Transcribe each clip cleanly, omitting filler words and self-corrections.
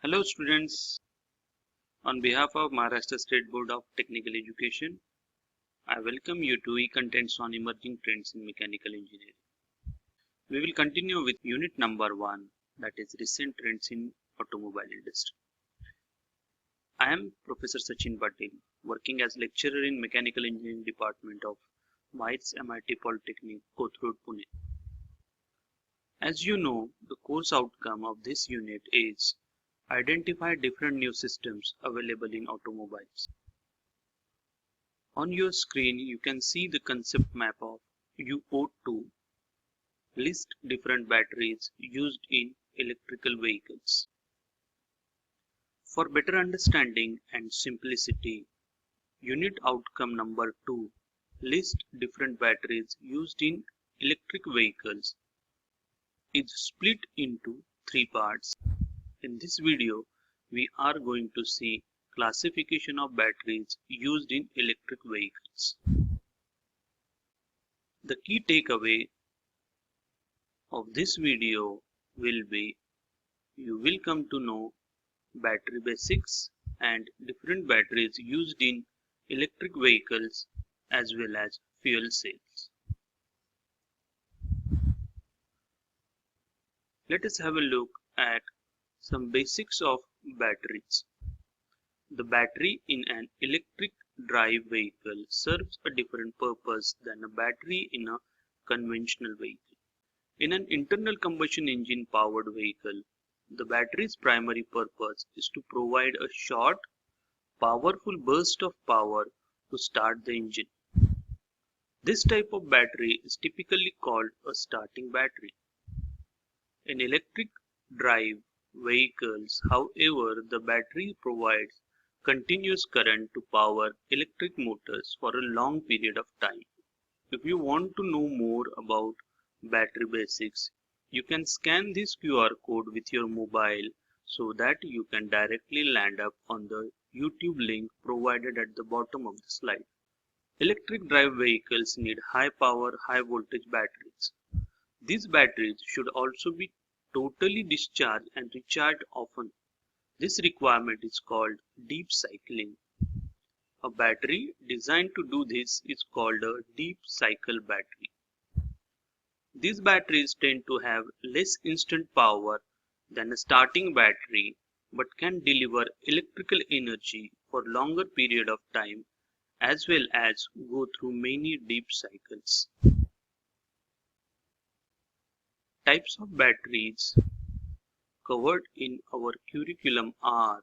Hello students, on behalf of Maharashtra State Board of Technical Education, I welcome you to e-contents on emerging trends in mechanical engineering. We will continue with unit number 1, that is recent trends in automobile industry. I am Professor Sachin Patel, working as lecturer in Mechanical Engineering Department of MITS MIT Polytechnic, Kothurud, Pune. As you know, the course outcome of this unit is identify different new systems available in automobiles. On your screen, you can see the concept map of UO2. List different batteries used in electrical vehicles. For better understanding and simplicity, unit outcome number 2. List different batteries used in electric vehicles is split into 3 parts. In this video, we are going to see classification of batteries used in electric vehicles. The key takeaway of this video will be you will come to know battery basics and different batteries used in electric vehicles as well as fuel cells. Let us have a look at some basics of batteries. The battery in an electric drive vehicle serves a different purpose than a battery in a conventional vehicle. In an internal combustion engine powered vehicle, the battery's primary purpose is to provide a short, powerful burst of power to start the engine. This type of battery is typically called a starting battery. In electric drive vehicles, however, the battery provides continuous current to power electric motors for a long period of time. If you want to know more about battery basics, you can scan this QR code with your mobile so that you can directly land up on the YouTube link provided at the bottom of the slide. Electric drive vehicles need high power, high voltage batteries. These batteries should also be totally discharged and recharged often. This requirement is called deep cycling. A battery designed to do this is called a deep cycle battery. These batteries tend to have less instant power than a starting battery but can deliver electrical energy for longer period of time as well as go through many deep cycles. Types of batteries covered in our curriculum are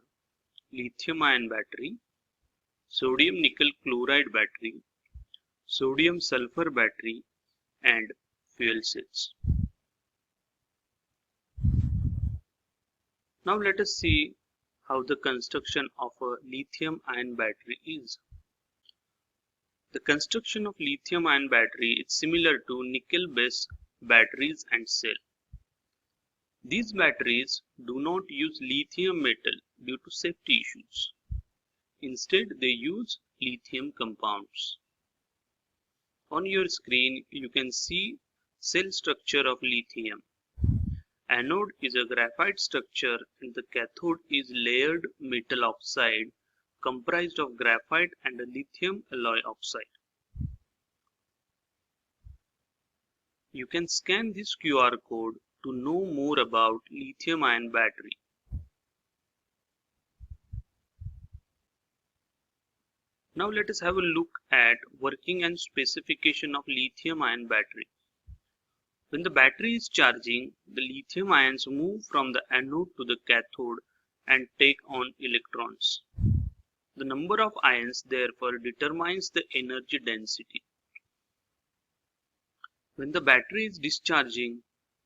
lithium-ion battery, sodium nickel chloride battery, sodium sulfur battery, and fuel cells. Now let us see how the construction of a lithium-ion battery is. The construction of lithium-ion battery is similar to nickel-based batteries and cell. These batteries do not use lithium metal due to safety issues. Instead, they use lithium compounds. On your screen, you can see cell structure of lithium. Anode is a graphite structure and the cathode is layered metal oxide comprised of graphite and a lithium alloy oxide. You can scan this QR code to know more about lithium-ion battery. Now let us have a look at working and specification of lithium-ion battery. When the battery is charging, the lithium ions move from the anode to the cathode and take on electrons. The number of ions therefore determines the energy density. When the battery is discharging,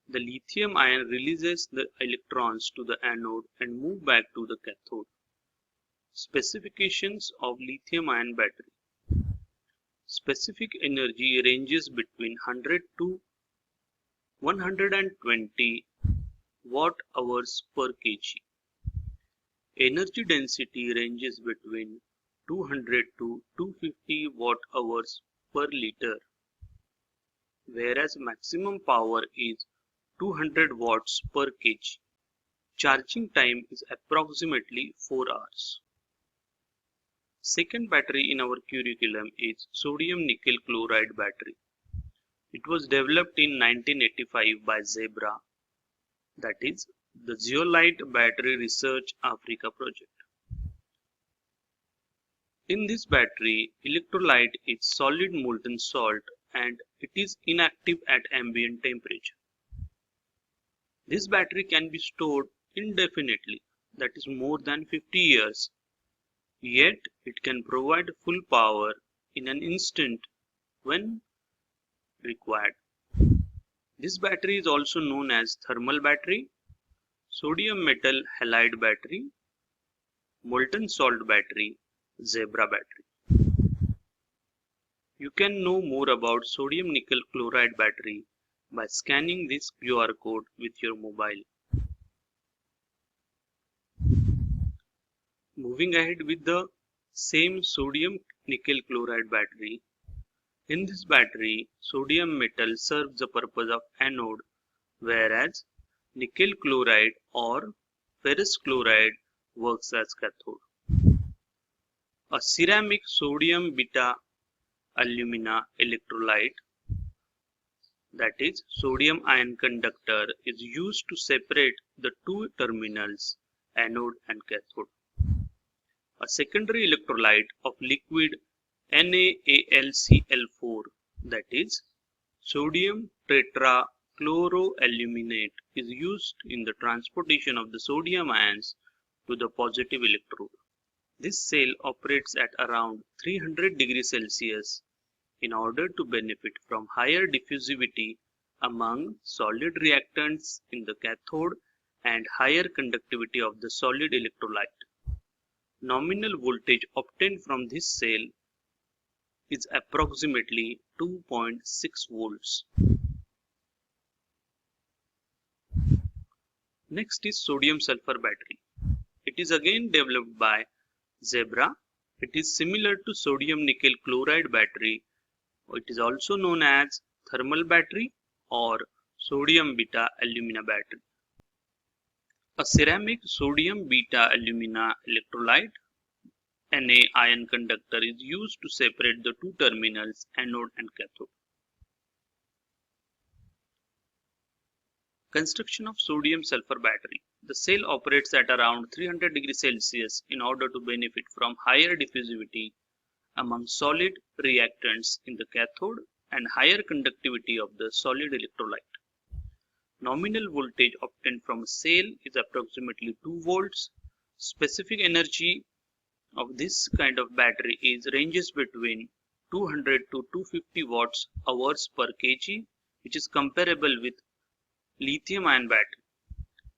the lithium ion releases the electrons to the anode and move back to the cathode. Specifications of lithium-ion battery. Specific energy ranges between 100 to 120 watt-hours per kg. Energy density ranges between 200 to 250 watt-hours per liter, whereas maximum power is 200 watts per kg. Charging time is approximately 4 hours. Second battery in our curriculum is sodium nickel chloride battery. It was developed in 1985 by Zebra, that is the Zeolite Battery Research Africa project. In this battery, electrolyte is solid molten salt and it is inactive at ambient temperature. This battery can be stored indefinitely, that is more than 50 years, yet it can provide full power in an instant when required. This battery is also known as thermal battery, sodium metal halide battery, molten salt battery, Zebra battery. You can know more about sodium nickel chloride battery by scanning this QR code with your mobile. Moving ahead with the same sodium nickel chloride battery. In this battery, sodium metal serves the purpose of anode, whereas nickel chloride or ferrous chloride works as cathode. A ceramic sodium beta alumina electrolyte, that is sodium ion conductor, is used to separate the two terminals, anode and cathode. A secondary electrolyte of liquid NaAlCl4, that is sodium tetrachloroaluminate, is used in the transportation of the sodium ions to the positive electrode. This cell operates at around 300 degrees Celsius in order to benefit from higher diffusivity among solid reactants in the cathode and higher conductivity of the solid electrolyte. Nominal voltage obtained from this cell is approximately 2.6 volts. Next is sodium sulfur battery. It is again developed by Zebra. It is similar to sodium nickel chloride battery. It is also known as thermal battery or sodium beta alumina battery. A ceramic sodium beta alumina electrolyte Na ion conductor is used to separate the two terminals, anode and cathode. Construction of sodium sulfur battery. The cell operates at around 300 degrees Celsius in order to benefit from higher diffusivity among solid reactants in the cathode and higher conductivity of the solid electrolyte. Nominal voltage obtained from a cell is approximately 2 volts. Specific energy of this kind of battery ranges between 200 to 250 watts hours per kg, which is comparable with lithium ion battery.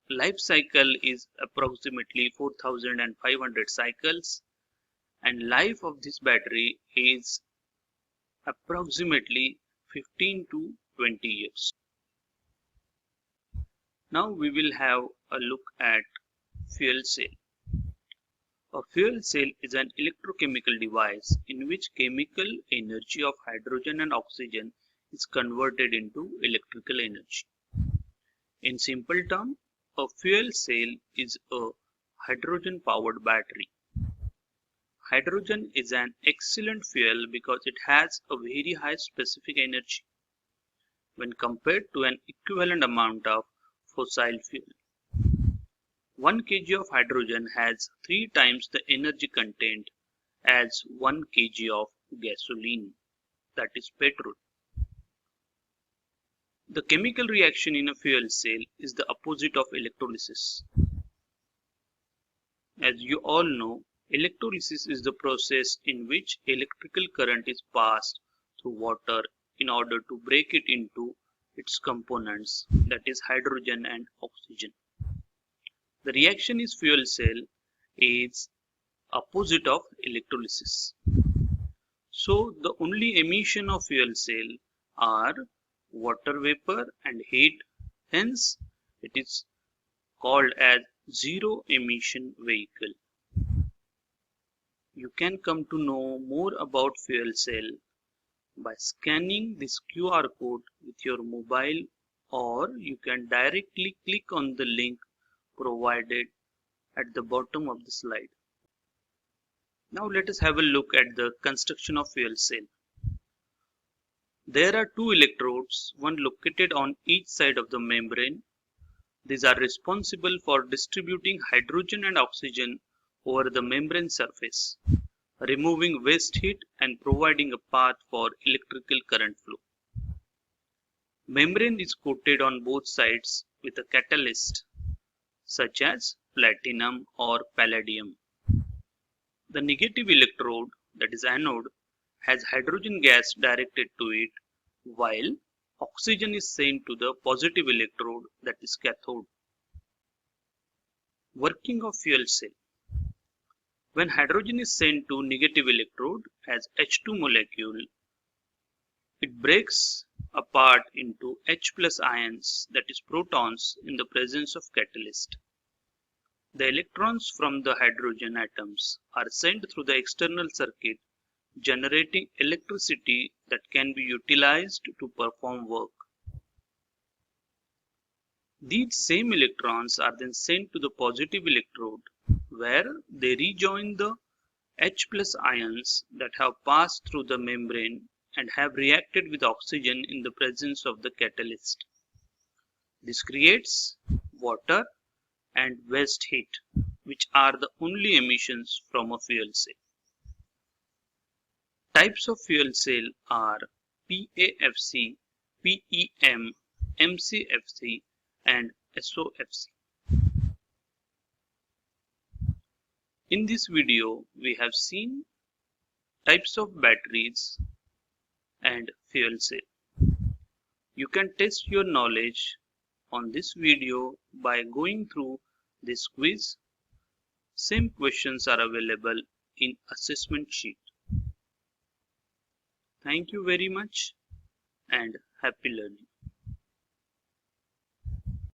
Life cycle is approximately 4500 cycles and life of this battery is approximately 15 to 20 years. Now we will have a look at fuel cell. A fuel cell is an electrochemical device in which chemical energy of hydrogen and oxygen is converted into electrical energy. In simple terms, a fuel cell is a hydrogen powered battery. Hydrogen is an excellent fuel because it has a very high specific energy when compared to an equivalent amount of fossil fuel. 1 kg of hydrogen has 3 times the energy content as 1 kg of gasoline, that is petrol. The chemical reaction in a fuel cell is the opposite of electrolysis. As you all know, electrolysis is the process in which electrical current is passed through water in order to break it into its components, that is hydrogen and oxygen. The reaction in fuel cell is opposite of electrolysis. So the only emission of fuel cell are water vapor and heat, hence it is called as zero emission vehicle. You can come to know more about fuel cell by scanning this QR code with your mobile, or you can directly click on the link provided at the bottom of the slide. Now let us have a look at the construction of fuel cell. There are two electrodes, one located on each side of the membrane. These are responsible for distributing hydrogen and oxygen over the membrane surface, removing waste heat and providing a path for electrical current flow. Membrane is coated on both sides with a catalyst such as platinum or palladium. The negative electrode, that is anode, has hydrogen gas directed to it, while oxygen is sent to the positive electrode, that is cathode. Working of fuel cell. When hydrogen is sent to negative electrode as H2 molecule, it breaks apart into H plus ions, that is protons, in the presence of catalyst. The electrons from the hydrogen atoms are sent through the external circuit, generating electricity that can be utilized to perform work. These same electrons are then sent to the positive electrode, where they rejoin the H plus ions that have passed through the membrane and have reacted with oxygen in the presence of the catalyst. This creates water and waste heat, which are the only emissions from a fuel cell. Types of fuel cell are PAFC, PEM, MCFC, and SOFC. In this video, we have seen types of batteries and fuel cell. You can test your knowledge on this video by going through this quiz. Same questions are available in assessment sheet. Thank you very much and happy learning.